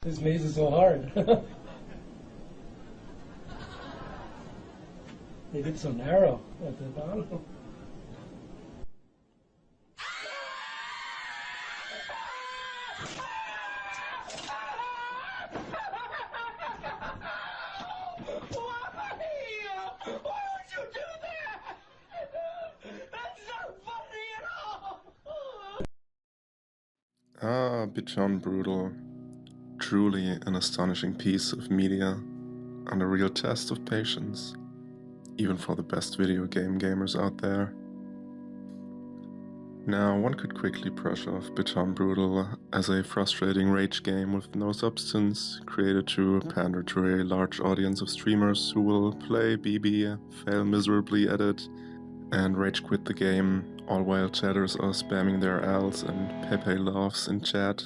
This maze is so hard. They did so narrow at the bottom. BETON BRUTAL. Truly an astonishing piece of media and a real test of patience, even for the best video game gamers out there. Now, one could quickly brush off BETON BRUTAL as a frustrating rage game with no substance, created to pander to a large audience of streamers who will play BB, fail miserably at it, and rage quit the game, all while chatters are spamming their Ls and Pepe laughs in chat.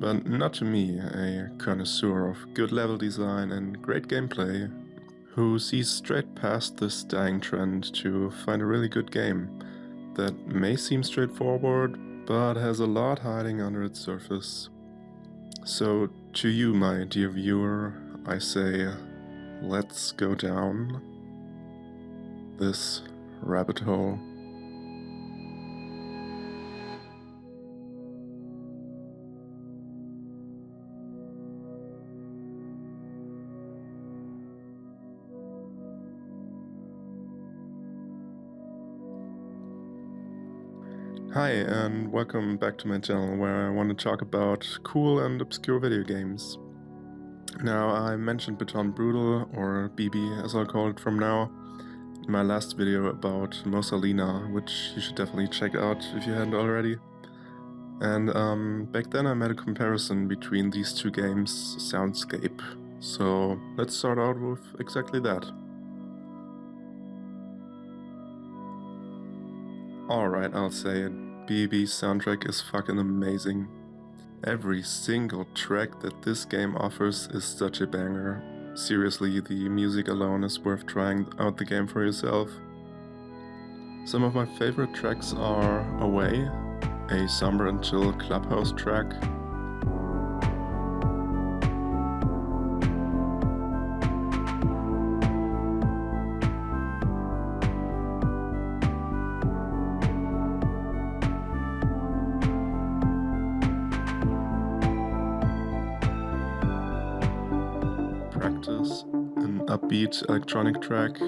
But not to me, a connoisseur of good level design and great gameplay, who sees straight past this dying trend to find a really good game that may seem straightforward, but has a lot hiding under its surface. So to you, my dear viewer, I say, let's go down this rabbit hole. Hi, and welcome back to my channel, where I want to talk about cool and obscure video games. Now, I mentioned BETON BRUTAL, or BB as I'll call it from now, in my last video about Mosalina, which you should definitely check out if you hadn't already. And back then I made a comparison between these two games' soundscape. So let's start out with exactly that. Alright, I'll say it. BB's soundtrack is fucking amazing. Every single track that this game offers is such a banger. Seriously, the music alone is worth trying out the game for yourself. Some of my favorite tracks are Away, a somber and chill clubhouse track, Practice, an upbeat electronic track,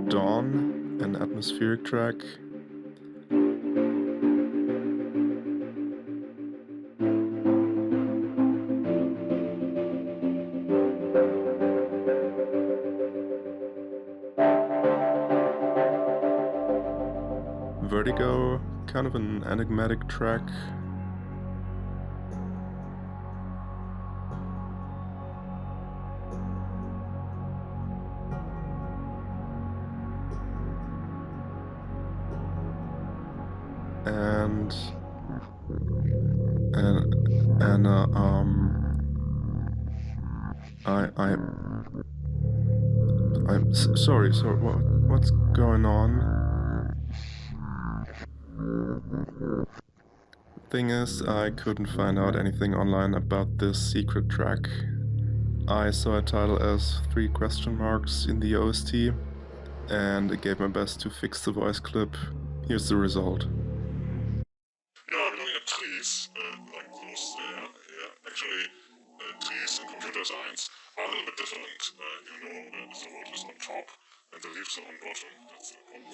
Dawn, an atmospheric track, Vertigo, kind of an enigmatic track, and sorry, what's going on? Thing is, I couldn't find out anything online about this secret track. I saw a title as 3 question marks in the OST, and I gave my best to fix the voice clip. Here's the result. Trees, like those, actually, trees in computer science are a little bit different. The wood is on top and the leaves are on bottom. That's the problem.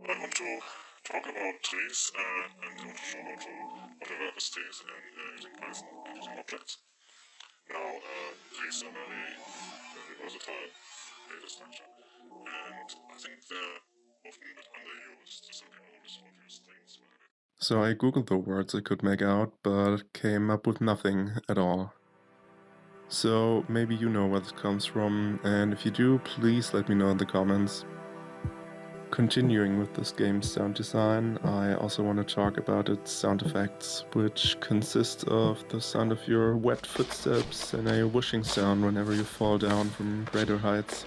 I want to talk about trees and how to show how to work with trees using Python and using objects. Now, trees are very versatile data structure, and I think they're often a bit underused. Some people always overuse things. So I googled the words I could make out, but came up with nothing at all. So maybe you know where this comes from, and if you do, please let me know in the comments. Continuing with this game's sound design, I also want to talk about its sound effects, which consist of the sound of your wet footsteps and a whooshing sound whenever you fall down from greater heights.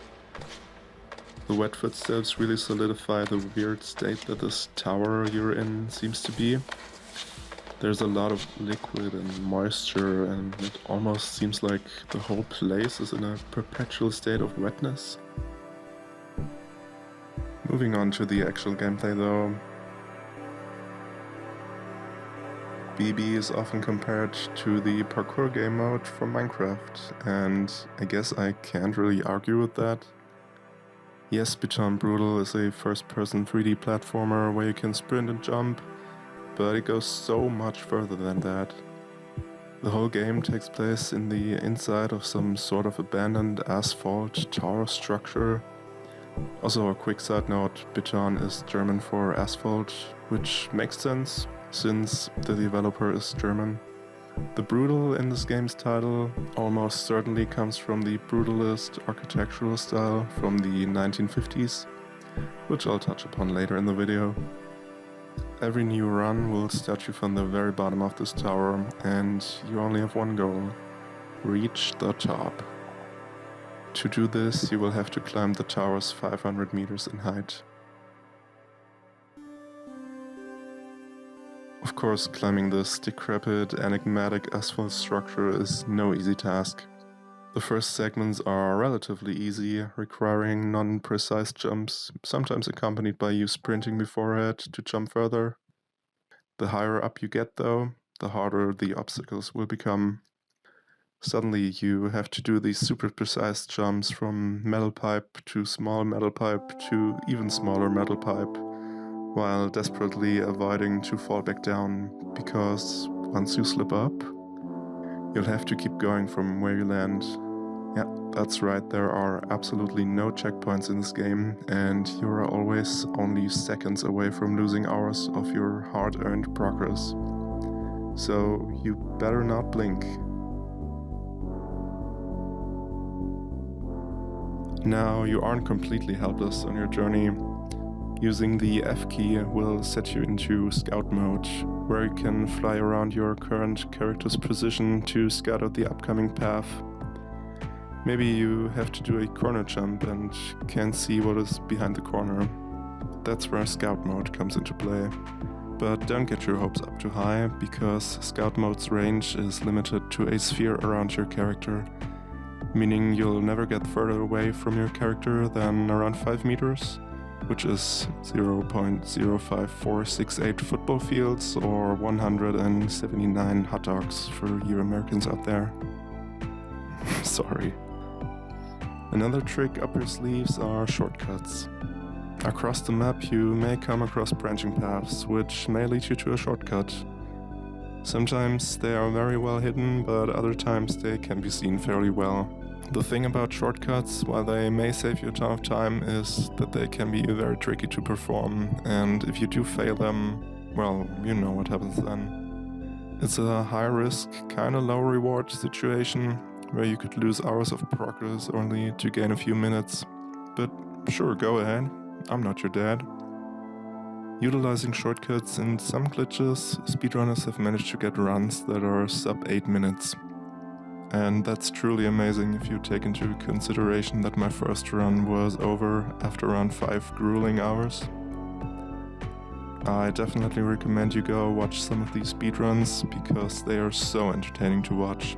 The wet footsteps really solidify the weird state that this tower you're in seems to be. There's a lot of liquid and moisture, and it almost seems like the whole place is in a perpetual state of wetness. Moving on to the actual gameplay though. BB is often compared to the parkour game mode from Minecraft, and I guess I can't really argue with that. Yes, BETON BRUTAL is a first-person 3D platformer where you can sprint and jump, but it goes so much further than that. The whole game takes place in the inside of some sort of abandoned asphalt tower structure. Also, a quick side note, BETON is German for asphalt, which makes sense, since the developer is German. The brutal in this game's title almost certainly comes from the brutalist architectural style from the 1950s, which I'll touch upon later in the video. Every new run will start you from the very bottom of this tower, and you only have one goal: reach the top. To do this, you will have to climb the tower's 500 meters in height. Of course, climbing this decrepit, enigmatic asphalt structure is no easy task. The first segments are relatively easy, requiring non-precise jumps, sometimes accompanied by you sprinting beforehand to jump further. The higher up you get though, the harder the obstacles will become. Suddenly you have to do these super precise jumps from metal pipe to small metal pipe to even smaller metal pipe, while desperately avoiding to fall back down, because once you slip up, you'll have to keep going from where you land. Yeah, that's right, there are absolutely no checkpoints in this game, and you are always only seconds away from losing hours of your hard-earned progress. So you better not blink. Now, you aren't completely helpless on your journey. Using the F key will set you into scout mode, where you can fly around your current character's position to scout out the upcoming path. Maybe you have to do a corner jump and can't see what is behind the corner. That's where scout mode comes into play. But don't get your hopes up too high, because scout mode's range is limited to a sphere around your character, meaning you'll never get further away from your character than around 5 meters, which is 0.05468 football fields or 179 hot dogs for you Americans out there. Sorry. Another trick up your sleeves are shortcuts. Across the map you may come across branching paths, which may lead you to a shortcut. Sometimes they are very well hidden, but other times they can be seen fairly well. The thing about shortcuts, while they may save you a ton of time, is that they can be very tricky to perform, and if you do fail them, well, you know what happens then. It's a high-risk, kinda low-reward situation, where you could lose hours of progress only to gain a few minutes. But sure, go ahead, I'm not your dad. Utilizing shortcuts and some glitches, speedrunners have managed to get runs that are sub 8 minutes. And that's truly amazing if you take into consideration that my first run was over after around 5 grueling hours. I definitely recommend you go watch some of these speedruns, because they are so entertaining to watch.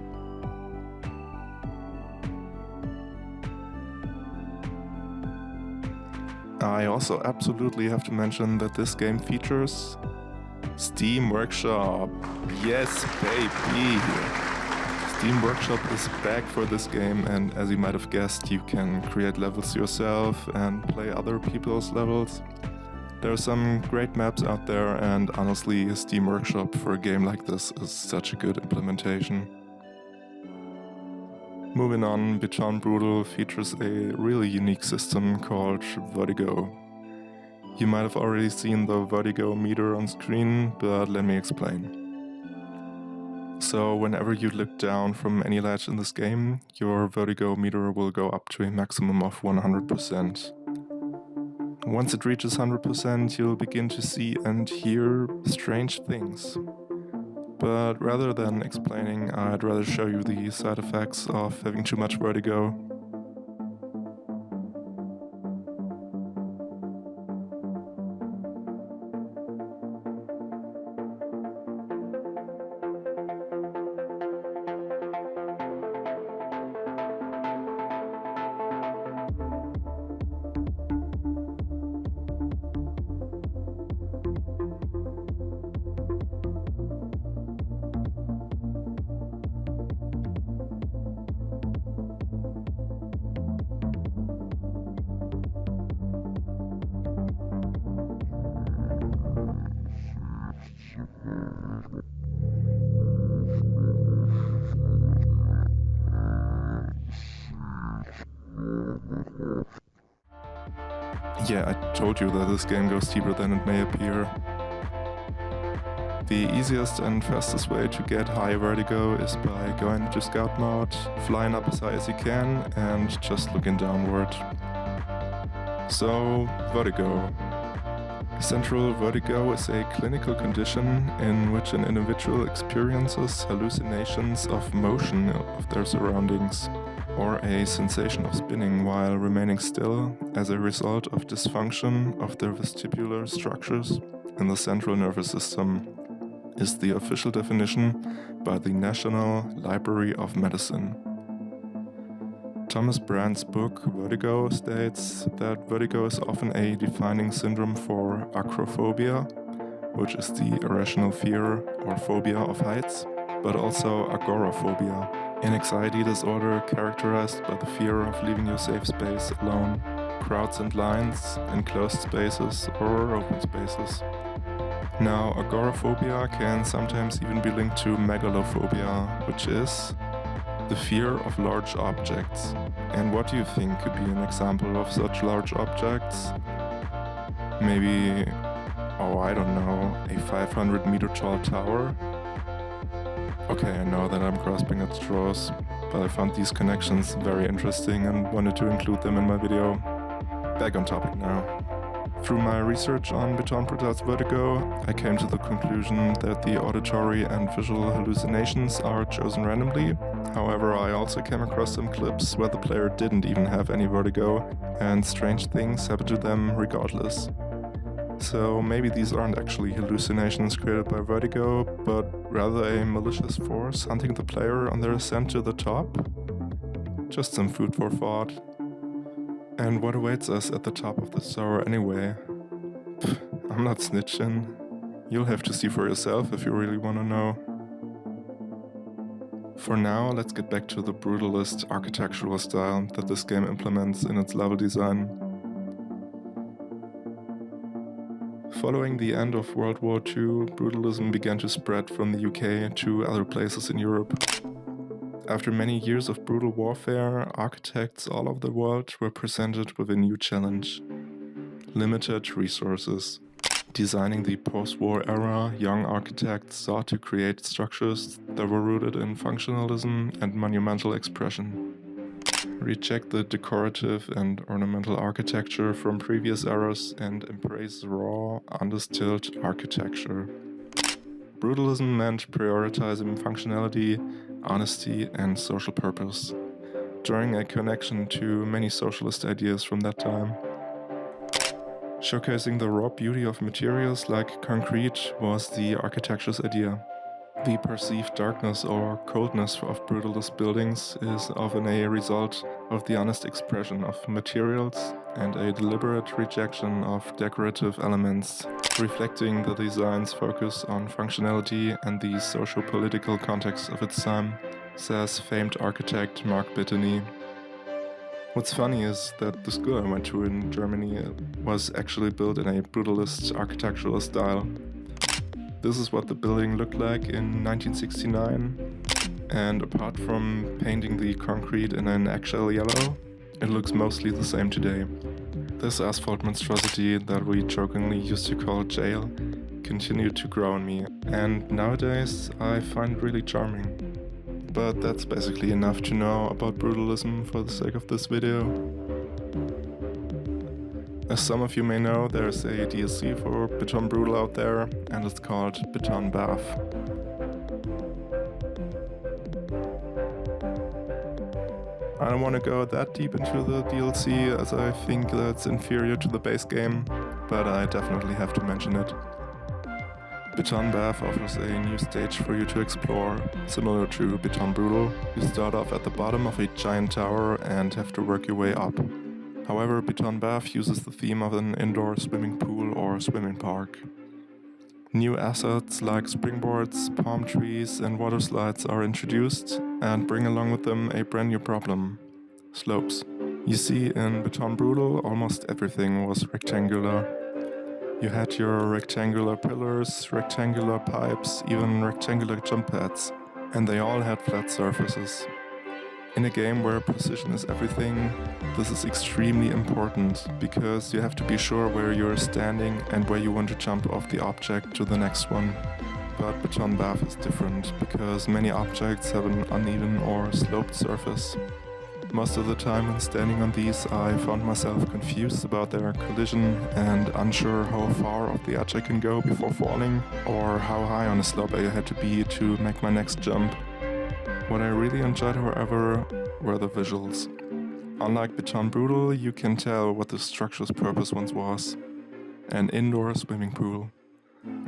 I also absolutely have to mention that this game features Steam Workshop. Yes, baby! Steam Workshop is back for this game, and as you might have guessed, you can create levels yourself and play other people's levels. There are some great maps out there, and honestly, Steam Workshop for a game like this is such a good implementation. Moving on, BETON Brutal features a really unique system called Vertigo. You might have already seen the Vertigo meter on screen, but let me explain. So whenever you look down from any ledge in this game, your Vertigo meter will go up to a maximum of 100%. Once it reaches 100%, you'll begin to see and hear strange things. But rather than explaining, I'd rather show you the side effects of having too much vertigo. Yeah, I told you that this game goes deeper than it may appear. The easiest and fastest way to get high vertigo is by going into scout mode, flying up as high as you can, and just looking downward. So, vertigo. Central vertigo is a clinical condition in which an individual experiences hallucinations of motion of their surroundings, or a sensation of spinning while remaining still as a result of dysfunction of the vestibular structures in the central nervous system, is the official definition by the National Library of Medicine. Thomas Brand's book Vertigo states that vertigo is often a defining syndrome for acrophobia, which is the irrational fear or phobia of heights, but also agoraphobia, an anxiety disorder characterized by the fear of leaving your safe space alone, crowds and lines, enclosed spaces or open spaces. Now, agoraphobia can sometimes even be linked to megalophobia, which is the fear of large objects. And what do you think could be an example of such large objects? Maybe, I don't know, a 500-meter tall tower? Okay, I know that I'm grasping at straws, but I found these connections very interesting and wanted to include them in my video. Back on topic now. Through my research on BETON Brutal's Vertigo, I came to the conclusion that the auditory and visual hallucinations are chosen randomly. However, I also came across some clips where the player didn't even have any vertigo, and strange things happened to them regardless. So maybe these aren't actually hallucinations created by vertigo, but rather a malicious force hunting the player on their ascent to the top? Just some food for thought. And what awaits us at the top of the tower anyway? I'm not snitching. You'll have to see for yourself if you really want to know. For now, let's get back to the brutalist architectural style that this game implements in its level design. Following the end of World War II, brutalism began to spread from the UK to other places in Europe. After many years of brutal warfare, architects all over the world were presented with a new challenge: limited resources. Designing the post-war era, young architects sought to create structures that were rooted in functionalism and monumental expression. Reject the decorative and ornamental architecture from previous eras and embrace raw, undistilled architecture. Brutalism meant prioritizing functionality, honesty, and social purpose, drawing a connection to many socialist ideas from that time. Showcasing the raw beauty of materials like concrete was the architecture's idea. The perceived darkness or coldness of brutalist buildings is often a result of the honest expression of materials and a deliberate rejection of decorative elements, reflecting the design's focus on functionality and the socio-political context of its time, says famed architect Mark Bittany. What's funny is that the school I went to in Germany was actually built in a brutalist architectural style. This is what the building looked like in 1969, and apart from painting the concrete in an eggshell yellow, it looks mostly the same today. This asphalt monstrosity that we jokingly used to call jail continued to grow on me, and nowadays I find it really charming. But that's basically enough to know about brutalism for the sake of this video. As some of you may know, there's a DLC for Beton Brutal out there, and it's called Beton Bath. I don't want to go that deep into the DLC as I think that's inferior to the base game, but I definitely have to mention it. Beton Bath offers a new stage for you to explore. Similar to Beton Brutal, you start off at the bottom of a giant tower and have to work your way up. However, Beton Bath uses the theme of an indoor swimming pool or swimming park. New assets like springboards, palm trees and water slides are introduced and bring along with them a brand new problem: slopes. You see, in Beton Brutal almost everything was rectangular. You had your rectangular pillars, rectangular pipes, even rectangular jump pads, and they all had flat surfaces. In a game where precision is everything, this is extremely important because you have to be sure where you're standing and where you want to jump off the object to the next one. But Beton Bath is different because many objects have an uneven or sloped surface. Most of the time when standing on these, I found myself confused about their collision and unsure how far off the edge I can go before falling, or how high on a slope I had to be to make my next jump. What I really enjoyed, however, were the visuals. Unlike Beton Brutal, you can tell what the structure's purpose once was: an indoor swimming pool.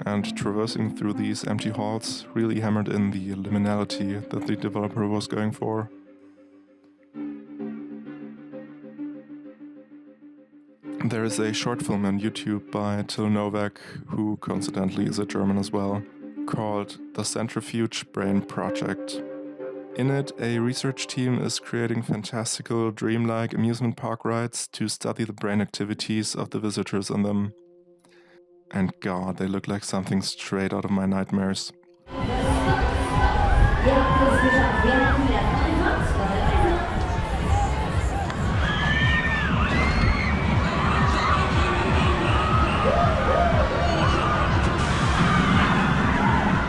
And traversing through these empty halls really hammered in the liminality that the developer was going for. There is a short film on YouTube by Till Novak, who coincidentally is a German as well, called The Centrifuge Brain Project. In it, a research team is creating fantastical, dreamlike amusement park rides to study the brain activities of the visitors on them. And God, they look like something straight out of my nightmares.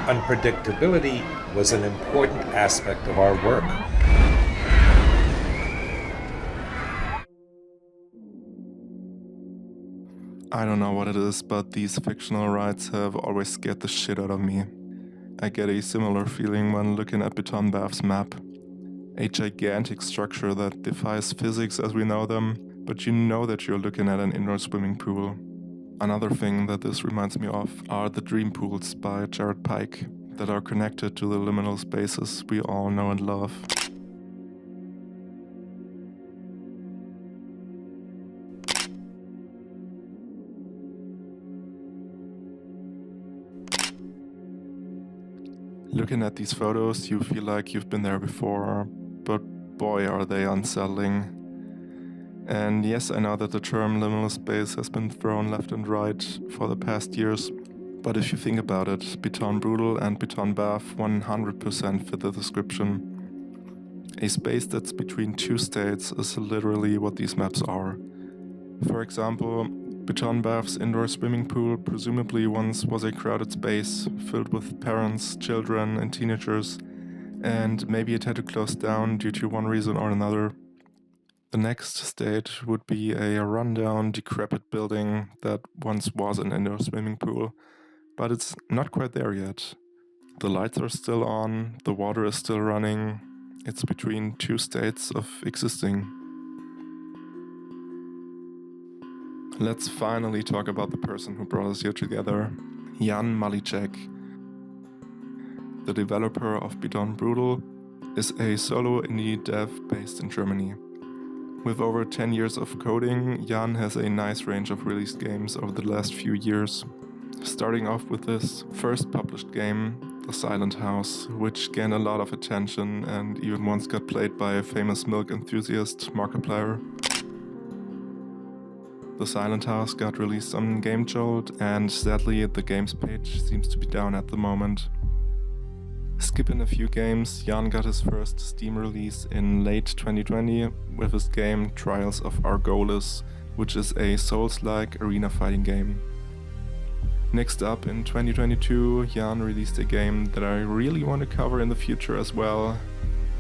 Unpredictability was an important aspect of our work. I don't know what it is, but these fictional rides have always scared the shit out of me. I get a similar feeling when looking at Beton Bath's map. A gigantic structure that defies physics as we know them, but you know that you're looking at an indoor swimming pool. Another thing that this reminds me of are the dream pools by Jared Pike that are connected to the liminal spaces we all know and love. Looking at these photos, you feel like you've been there before, but boy are they unsettling. And yes, I know that the term liminal space has been thrown left and right for the past years, but if you think about it, Beton Brutal and Beton Bath 100% fit the description. A space that's between two states is literally what these maps are. For example, Beton Bath's indoor swimming pool presumably once was a crowded space filled with parents, children, and teenagers, and maybe it had to close down due to one reason or another. The next state would be a rundown, decrepit building that once was an indoor swimming pool, but it's not quite there yet. The lights are still on, the water is still running, it's between two states of existing. Let's finally talk about the person who brought us here together, Jan Malicek. The developer of Beton Brutal is a solo indie dev based in Germany. With over 10 years of coding, Jan has a nice range of released games over the last few years. Starting off with his first published game, The Silent House, which gained a lot of attention and even once got played by a famous milk enthusiast, Markiplier. The Silent House got released on Game Jolt, and sadly the games page seems to be down at the moment. Skipping a few games, Jan got his first Steam release in late 2020 with his game Trials of Argolis, which is a Souls-like arena fighting game. Next up in 2022, Jan released a game that I really want to cover in the future as well,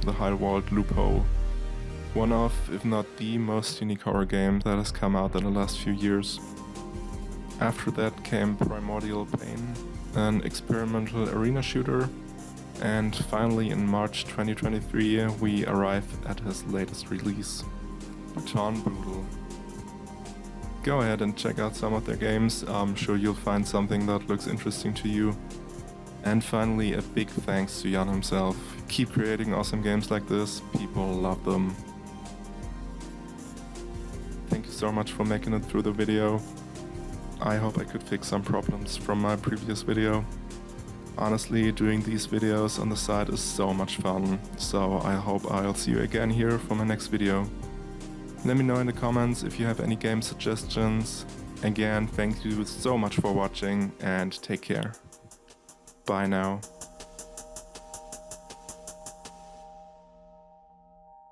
the Palworld Loophole. One of, if not the most unique horror game that has come out in the last few years. After that came Primordial Pain, an experimental arena shooter, and finally in March 2023 we arrived at his latest release, BETON BRUTAL. Go ahead and check out some of their games, I'm sure you'll find something that looks interesting to you. And finally, a big thanks to Jan himself. Keep creating awesome games like this, people love them. Thank you so much for making it through the video. I hope I could fix some problems from my previous video. Honestly, doing these videos on the side is so much fun, so I hope I'll see you again here for my next video. Let me know in the comments if you have any game suggestions. Again, thank you so much for watching and take care. Bye now.